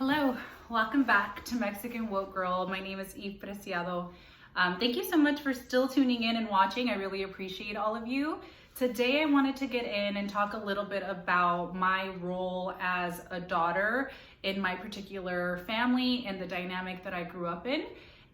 Hello, welcome back to Mexican Woke Girl. My name is Eve Preciado. Thank you so much for still tuning in and watching. I really appreciate all of you. Today I wanted to get in and talk a little bit about my role as a daughter in my particular family and the dynamic that I grew up in,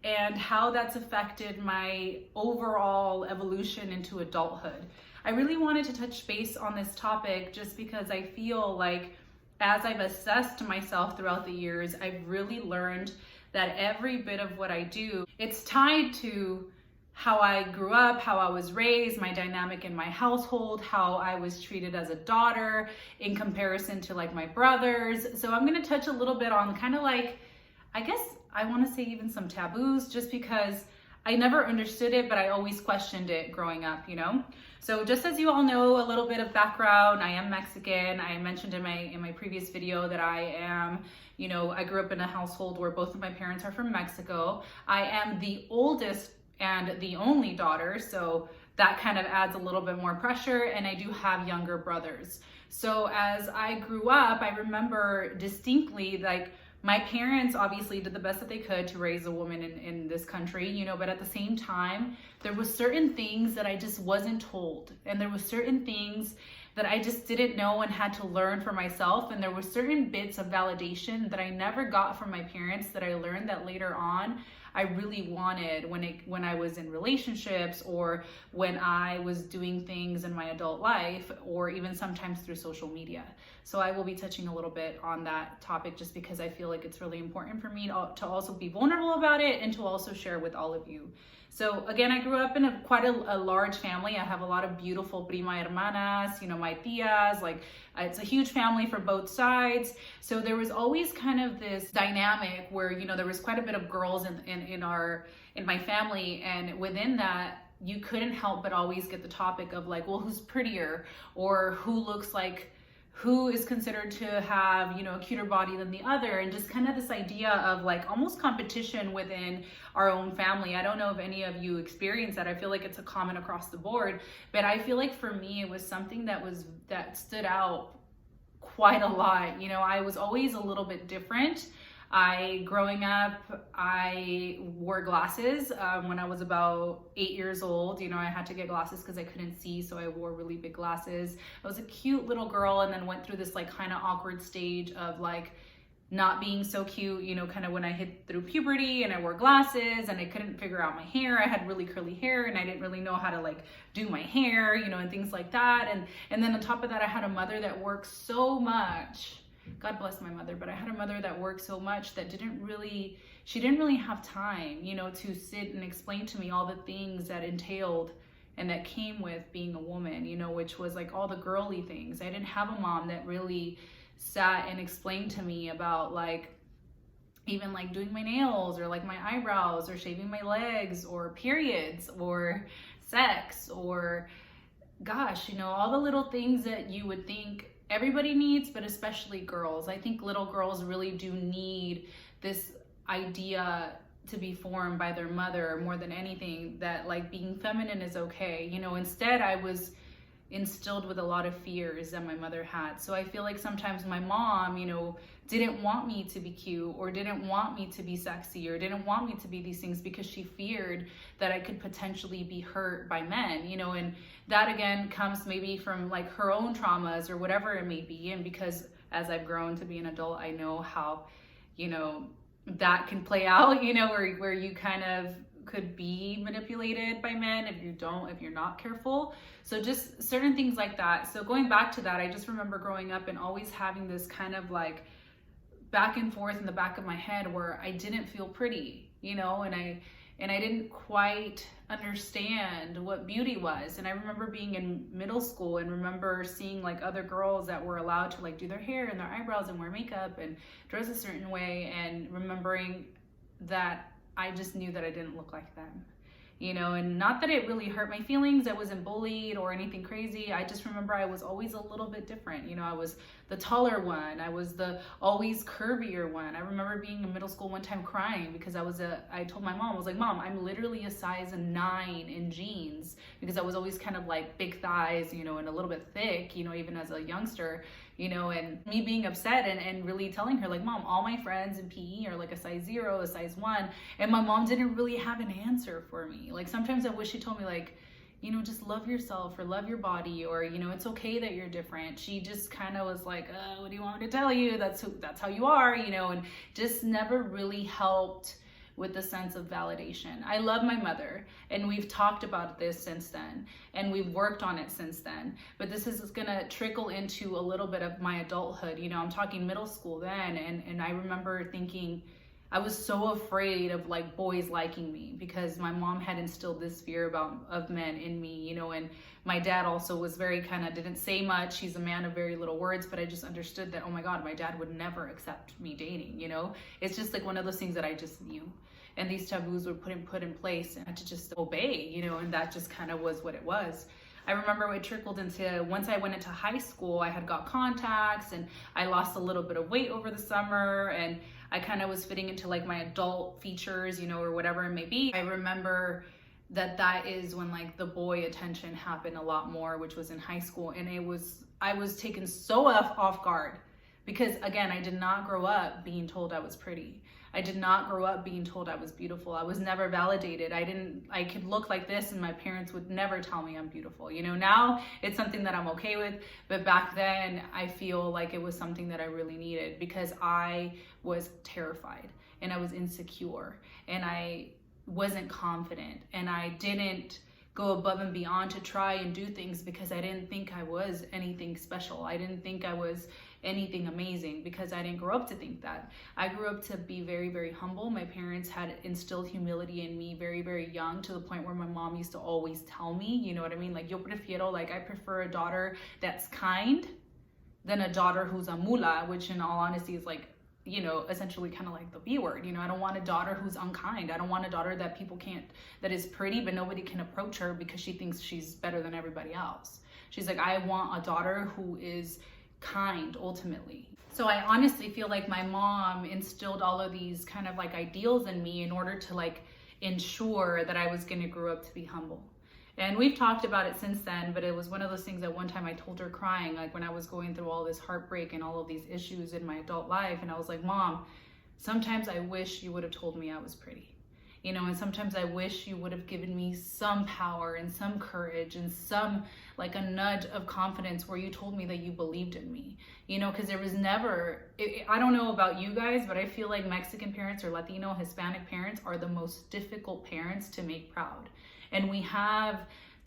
and how that's affected my overall evolution into adulthood. I really wanted to touch base on this topic just because I feel like as I've assessed myself throughout the years, I've really learned that every bit of what I do, it's tied to how I grew up, how I was raised, my dynamic in my household, how I was treated as a daughter in comparison to like my brothers. So I'm gonna touch a little bit on kind of like, I guess I wanna say even some taboos, just because I never understood it, but I always questioned it growing up, you know? So just as you all know, a little bit of background, I am Mexican. I mentioned in my previous video that I am, I grew up in a household where both of my parents are from Mexico. I am the oldest and the only daughter, so that kind of adds a little bit more pressure, and I do have younger brothers. So as I grew up, I remember distinctly, like, my parents obviously did the best that they could to raise a woman in this country, but at the same time, there was certain things that I just wasn't told. And there was certain things that I just didn't know and had to learn for myself. And there were certain bits of validation that I never got from my parents that I learned that later on I really wanted when I was in relationships, or when I was doing things in my adult life, or even sometimes through social media. So I will be touching a little bit on that topic just because I feel like it's really important for me to also be vulnerable about it and to also share with all of you. So again, I grew up in quite a large family. I have a lot of beautiful prima hermanas, my tias, like it's a huge family for both sides. So there was always kind of this dynamic where, there was quite a bit of girls in my family. And within that, you couldn't help but always get the topic of like, well, who's prettier, or who is considered to have, a cuter body than the other, and just kind of this idea of like almost competition within our own family. I don't know if any of you experience that. I feel like it's a common across the board, but I feel like for me, it was something that stood out quite a lot. I was always a little bit different. Growing up, I wore glasses. When I was about 8 years old, I had to get glasses because I couldn't see, so I wore really big glasses. I was a cute little girl, and then went through this like kind of awkward stage of like not being so cute, kind of when I hit through puberty and I wore glasses and I couldn't figure out my hair. I had really curly hair and I didn't really know how to like do my hair, and things like that. And then on top of that, I had a mother that worked so much. God bless my mother, but I had a mother that worked so much that she didn't really have time, to sit and explain to me all the things that entailed and that came with being a woman, which was like all the girly things. I didn't have a mom that really sat and explained to me about like even like doing my nails, or like my eyebrows, or shaving my legs, or periods, or sex, or gosh, all the little things that you would think everybody needs, but especially girls. I think little girls really do need this idea to be formed by their mother more than anything, that like being feminine is okay. Instead I was instilled with a lot of fears that my mother had. So I feel like sometimes my mom, didn't want me to be cute, or didn't want me to be sexy, or didn't want me to be these things because she feared that I could potentially be hurt by men, and that again comes maybe from like her own traumas or whatever it may be. And because as I've grown to be an adult, I know how, that can play out, where you kind of could be manipulated by men if you're not careful. So just certain things like that. So going back to that, I just remember growing up and always having this kind of like back and forth in the back of my head where I didn't feel pretty, and I didn't quite understand what beauty was. And I remember being in middle school and remember seeing like other girls that were allowed to like do their hair and their eyebrows and wear makeup and dress a certain way, and remembering that I just knew that I didn't look like them, and not that it really hurt my feelings. I wasn't bullied or anything crazy. I just remember I was always a little bit different. I was the taller one. I was the always curvier one. I remember being in middle school one time crying because I told my mom, I was like, Mom, I'm literally a size 9 in jeans, because I was always kind of like big thighs, and a little bit thick, even as a youngster, and me being upset and really telling her like, Mom, all my friends in PE are like a size 0, a size 1. And my mom didn't really have an answer for me. Like sometimes I wish she told me like, just love yourself or love your body, or, it's okay that you're different. She just kind of was like, what do you want me to tell you? That's how you are, and just never really helped with the sense of validation. I love my mother, and we've talked about this since then, and we've worked on it since then, but this is gonna trickle into a little bit of my adulthood. I'm talking middle school then, and I remember thinking, I was so afraid of like boys liking me because my mom had instilled this fear of men in me, and my dad also was very didn't say much. He's a man of very little words, but I just understood that, oh my God, my dad would never accept me dating, It's just like one of those things that I just knew. And these taboos were put in place, and I had to just obey, and that just kind of was what it was. I remember it trickled into, once I went into high school, I had got contacts and I lost a little bit of weight over the summer, and I kind of was fitting into like my adult features, or whatever it may be. I remember that is when like the boy attention happened a lot more, which was in high school. And I was taken so off guard because again, I did not grow up being told I was pretty. I did not grow up being told I was beautiful. I was never validated. I could look like this and my parents would never tell me I'm beautiful. Now it's something that I'm okay with, but back then I feel like it was something that I really needed because I was terrified and I was insecure and I wasn't confident and I didn't go above and beyond to try and do things because I didn't think I was anything special. I didn't think I was anything amazing because I didn't grow up to think that. I grew up to be very, very humble. My parents had instilled humility in me very, very young, to the point where my mom used to always tell me, you know what I mean? Like, yo prefiero, like I prefer a daughter that's kind than a daughter who's a mula, which in all honesty is like, essentially kind of like the B word. I don't want a daughter who's unkind. I don't want a daughter that that is pretty, but nobody can approach her because she thinks she's better than everybody else. She's like, I want a daughter who is kind ultimately. So I honestly feel like my mom instilled all of these kind of like ideals in me in order to like ensure that I was going to grow up to be humble. And we've talked about it since then, but it was one of those things that one time I told her crying, like when I was going through all this heartbreak and all of these issues in my adult life. And I was like, Mom, sometimes I wish you would have told me I was pretty, and sometimes I wish you would have given me some power and some courage and some like a nudge of confidence where you told me that you believed in me, because there was never, I don't know about you guys, but I feel like Mexican parents or Latino, Hispanic parents are the most difficult parents to make proud. And we have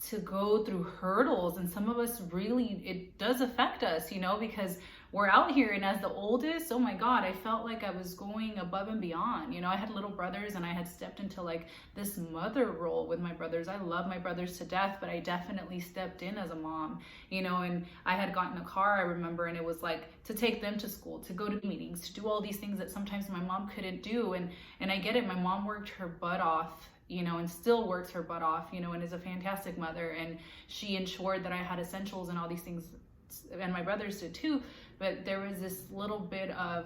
to go through hurdles, and some of us really, it does affect us, because we're out here, and as the oldest, oh my God, I felt like I was going above and beyond. I had little brothers and I had stepped into like this mother role with my brothers. I love my brothers to death, but I definitely stepped in as a mom, and I had gotten a car, I remember, and it was like to take them to school, to go to meetings, to do all these things that sometimes my mom couldn't do. And I get it, my mom worked her butt off, and still works her butt off, and is a fantastic mother. And she ensured that I had essentials and all these things, and my brothers did too. But there was this little bit of,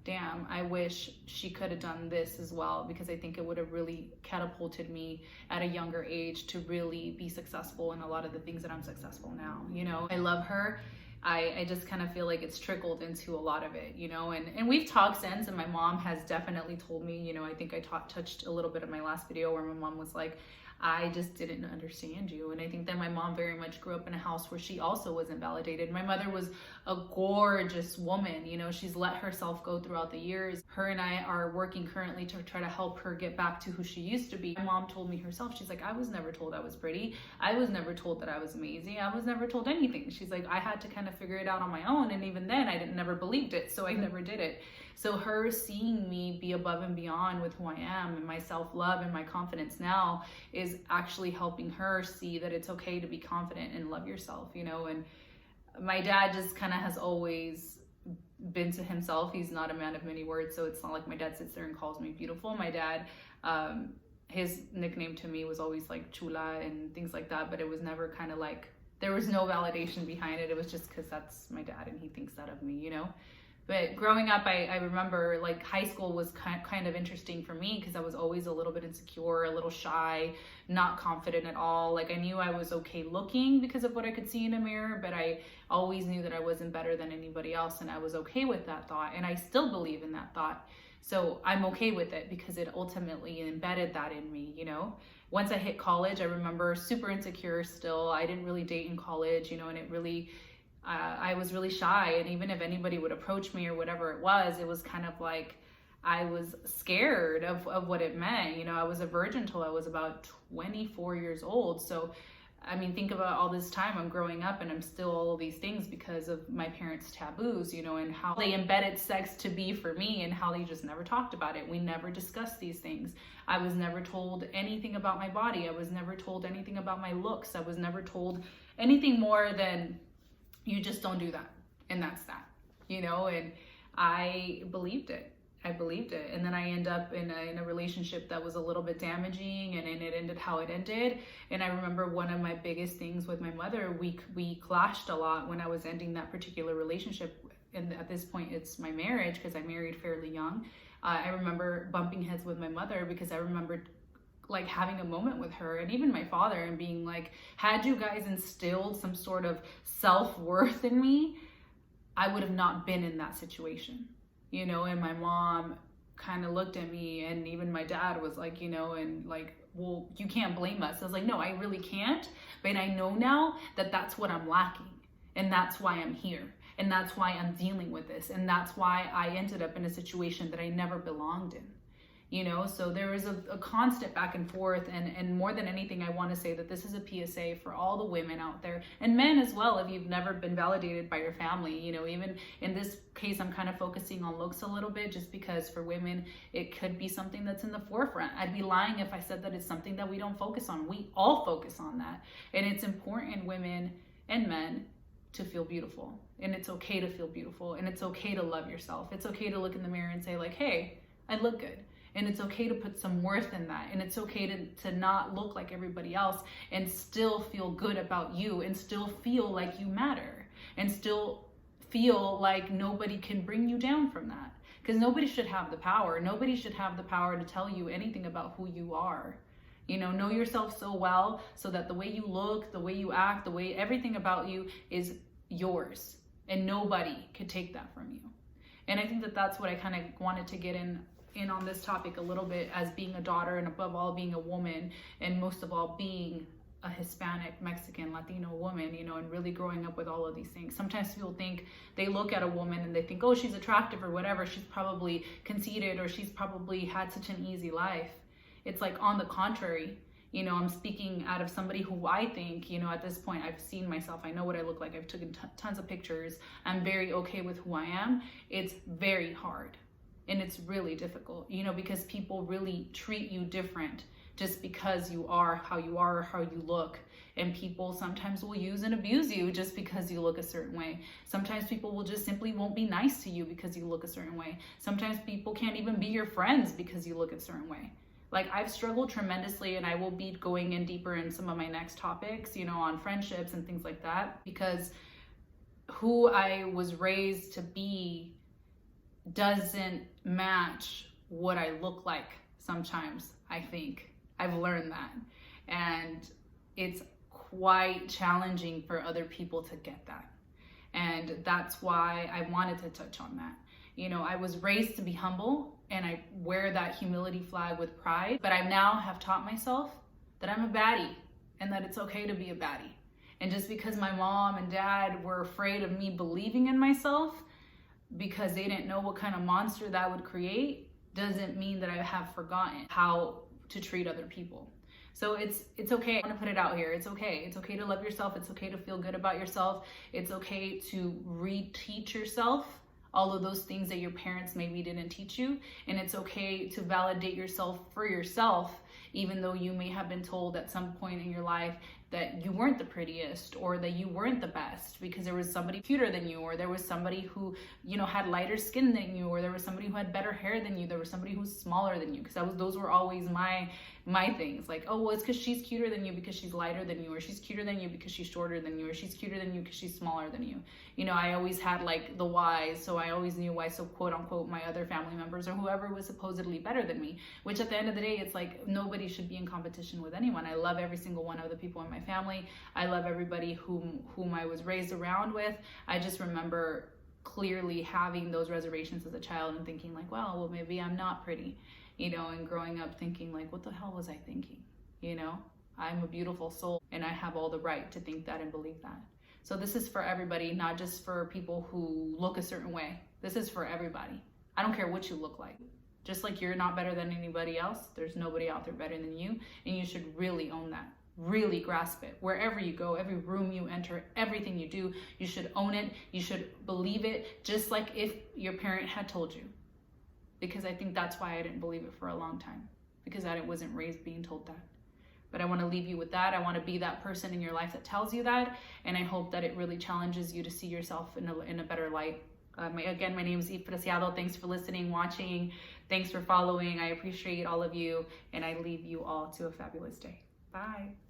damn, I wish she could have done this as well, because I think it would have really catapulted me at a younger age to really be successful in a lot of the things that I'm successful now. I love her. I just kind of feel like it's trickled into a lot of it, and we've talked since, and my mom has definitely told me, I think I touched a little bit of my last video where my mom was like, I just didn't understand you. And I think that my mom very much grew up in a house where she also wasn't validated. My mother was a gorgeous woman, she's let herself go throughout the years. Her and I are working currently to try to help her get back to who she used to be. My mom told me herself, she's like, I was never told I was pretty. I was never told that I was amazing. I was never told anything. She's like, I had to kind of figure it out on my own. And even then I never believed it. So I never did it. So her seeing me be above and beyond with who I am and my self-love and my confidence now is actually helping her see that it's okay to be confident and love yourself, And my dad just kind of has always been to himself. He's not a man of many words, so it's not like my dad sits there and calls me beautiful. My dad, his nickname to me was always like chula and things like that, but it was never kind of like, there was no validation behind it. It was just because that's my dad and he thinks that of me, But growing up, I remember like high school was kind of interesting for me because I was always a little bit insecure, a little shy, not confident at all. Like I knew I was okay looking because of what I could see in a mirror, but I always knew that I wasn't better than anybody else, and I was okay with that thought, and I still believe in that thought. So I'm okay with it because it ultimately embedded that in me, you know? Once I hit college, I remember super insecure still. I didn't really date in college, you know, and it really I was really shy, and even if anybody would approach me or whatever it was kind of like I was scared of what it meant. You know, I was a virgin till I was about 24 years old. So, I mean, think about all this time I'm growing up and I'm still all of these things because of my parents' taboos, you know, and how they embedded sex to be for me and how they just never talked about it. We never discussed these things. I was never told anything about my body. I was never told anything about my looks. I was never told anything more than you just don't do that, and that's that, you know. And I believed it. And then I end up in a relationship that was a little bit damaging, and it ended how it ended. And I remember one of my biggest things with my mother, we clashed a lot when I was ending that particular relationship. And at this point it's my marriage, because I married fairly young. I remember bumping heads with my mother because I remembered like having a moment with her and even my father and being like, had you guys instilled some sort of self-worth in me, I would have not been in that situation, you know. And my mom kind of looked at me, and even my dad was like, you know, and like, well, you can't blame us. I was like, no, I really can't, but I know now that that's what I'm lacking, and that's why I'm here, and that's why I'm dealing with this, and that's why I ended up in a situation that I never belonged in. You know, so there is a constant back and forth, and more than anything, I want to say that this is a PSA for all the women out there, and men as well, if you've never been validated by your family. You know, even in this case, I'm kind of focusing on looks a little bit, just because for women, it could be something that's in the forefront. I'd be lying if I said that it's something that we don't focus on. We all focus on that, and it's important, women and men, to feel beautiful, and it's okay to feel beautiful, and it's okay to love yourself. It's okay to look in the mirror and say like, hey, I look good. And it's okay to put some worth in that. And it's okay to not look like everybody else and still feel good about you, and still feel like you matter, and still feel like nobody can bring you down from that. Because nobody should have the power. Nobody should have the power to tell you anything about who you are. You know yourself so well so that the way you look, the way you act, the way everything about you is yours. And nobody could take that from you. And I think that that's what I kind of wanted to get in on this topic a little bit, as being a daughter, and above all being a woman, and most of all being a Hispanic, Mexican, Latino woman, you know, and really growing up with all of these things. Sometimes people think, they look at a woman and they think, oh, she's attractive or whatever, she's probably conceited, or she's probably had such an easy life. It's like, on the contrary. You know, I'm speaking out of somebody who I think, you know, at this point, I've seen myself. I know what I look like. I've taken tons of pictures. I'm very okay with who I am. It's very hard. And it's really difficult, you know, because people really treat you different just because you are how you are, or how you look. And people sometimes will use and abuse you just because you look a certain way. Sometimes people will just simply won't be nice to you because you look a certain way. Sometimes people can't even be your friends because you look a certain way. Like, I've struggled tremendously, and I will be going in deeper in some of my next topics, you know, on friendships and things like that, because who I was raised to be doesn't match what I look like sometimes. I think I've learned that, and it's quite challenging for other people to get that. And that's why I wanted to touch on that. You know, I was raised to be humble, and I wear that humility flag with pride, but I now have taught myself that I'm a baddie, and that it's okay to be a baddie. And just because my mom and dad were afraid of me believing in myself, because they didn't know what kind of monster that would create, doesn't mean that I have forgotten how to treat other people. So it's okay. I want to put it out here. It's okay. It's okay to love yourself. It's okay to feel good about yourself. It's okay to reteach yourself all of those things that your parents maybe didn't teach you. And it's okay to validate yourself for yourself, even though you may have been told at some point in your life that you weren't the prettiest or that you weren't the best because there was somebody cuter than you, or there was somebody who, you know, had lighter skin than you, or there was somebody who had better hair than you, there was somebody who was smaller than you, because those were always my things. Like, oh, well, it's because she's cuter than you because she's lighter than you, or she's cuter than you because she's shorter than you, or she's cuter than you because she's smaller than you. You know, I always had like the whys, so I always knew why, so quote unquote my other family members or whoever was supposedly better than me, which at the end of the day, it's like nobody should be in competition with anyone. I love every single one of the people in my family. I love everybody whom I was raised around with. I just remember clearly having those reservations as a child and thinking like, well, maybe I'm not pretty, you know, and growing up thinking like, what the hell was I thinking? You know, I'm a beautiful soul and I have all the right to think that and believe that. So this is for everybody, not just for people who look a certain way. This is for everybody. I don't care what you look like. Just like you're not better than anybody else, there's nobody out there better than you, and you should really own that. Really grasp it. Wherever you go, every room you enter, everything you do, you should own it. You should believe it, just like if your parent had told you. Because I think that's why I didn't believe it for a long time, because I wasn't raised being told that. But I want to leave you with that. I want to be that person in your life that tells you that, and I hope that it really challenges you to see yourself in a better light. Again, my name is Eve Preciado. Thanks for listening, watching. Thanks for following. I appreciate all of you, and I leave you all to a fabulous day. Bye.